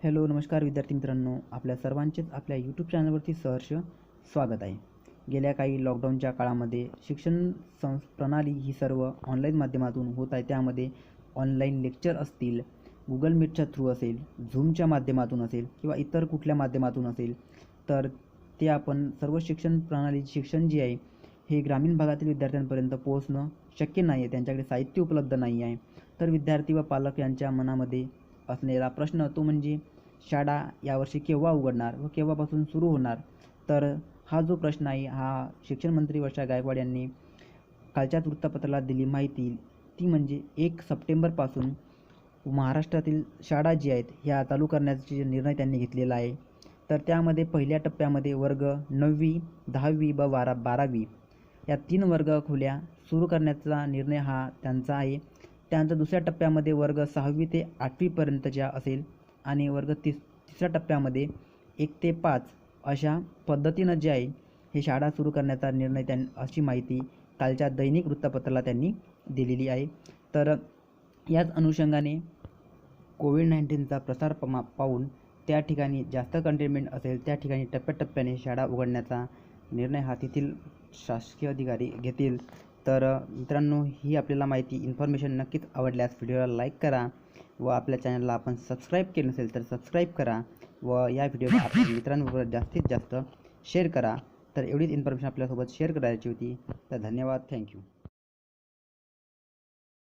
Hello नमस्कार विद्यार्थी मित्रांनो, आपल्या सर्वांचेच आपल्या यूट्यूब चॅनलवरती सहर्ष स्वागत आहे. गेल्या काही लॉकडाऊनच्या काळामध्ये शिक्षण प्रणाली ही सर्व ऑनलाईन माध्यमातून होत आहे. त्यामध्ये ऑनलाईन लेक्चर असतील, गुगल मीटच्या थ्रू असेल, झूमच्या माध्यमातून असेल किंवा इतर कुठल्या माध्यमातून असेल, तर ते आपण सर्व शिक्षण प्रणाली शिक्षण जे आहे हे ग्रामीण भागातील विद्यार्थ्यांपर्यंत पोहोचणं शक्य नाही आहे. त्यांच्याकडे साहित्य उपलब्ध नाही आहे. तर विद्यार्थी व पालक यांच्या मनामध्ये असलेला प्रश्न तो म्हणजे शाळा यावर्षी केव्हा उघडणार व केव्हापासून सुरू होणार. तर हा जो प्रश्न आहे हा शिक्षण मंत्री वर्षा गायकवाड यांनी कालच्या वृत्तपत्राला दिली माहिती, ती म्हणजे 1 सप्टेंबरपासून महाराष्ट्रातील शाळा जी आहेत ह्या चालू करण्याचा निर्णय त्यांनी घेतलेला आहे. तर त्यामध्ये पहिल्या टप्प्यामध्ये वर्ग 9वी, 10वी व 12वी या 3 वर्ग खोल्या सुरू करण्याचा निर्णय हा त्यांचा आहे. त्यानंतर दुसऱ्या टप्प्यामध्ये वर्ग 6वी ते 8वीपर्यंतच्या असेल आणि वर्ग तिसऱ्या टप्प्यामध्ये 1 ते 5 अशा पद्धतीनं जे आहे हे शाळा सुरू करण्याचा निर्णय अशी माहिती कालच्या दैनिक वृत्तपत्राला त्यांनी दिलेली आहे. तर याच अनुषंगाने कोविड-19चा प्रसार पाहून त्या ठिकाणी जास्त कंटेनमेंट असेल त्या ठिकाणी टप्प्याटप्प्याने शाळा उघडण्याचा निर्णय हा तेथील शासकीय अधिकारी घेतील. तर मित्रांनो, ही आपल्याला माहिती इन्फॉर्मेशन नक्कीच आवडल्यास व्हिडिओला लाईक करा व आपल्या चॅनलला आपण सबस्क्राईब केलं नसेल तर सबस्क्राईब करा व या व्हिडिओला आपल्या मित्रांबरोबर जास्तीत जास्त शेअर करा. तर एवढीच इन्फॉर्मेशन आपल्यासोबत शेअर करायची होती. तर धन्यवाद, थँक्यू.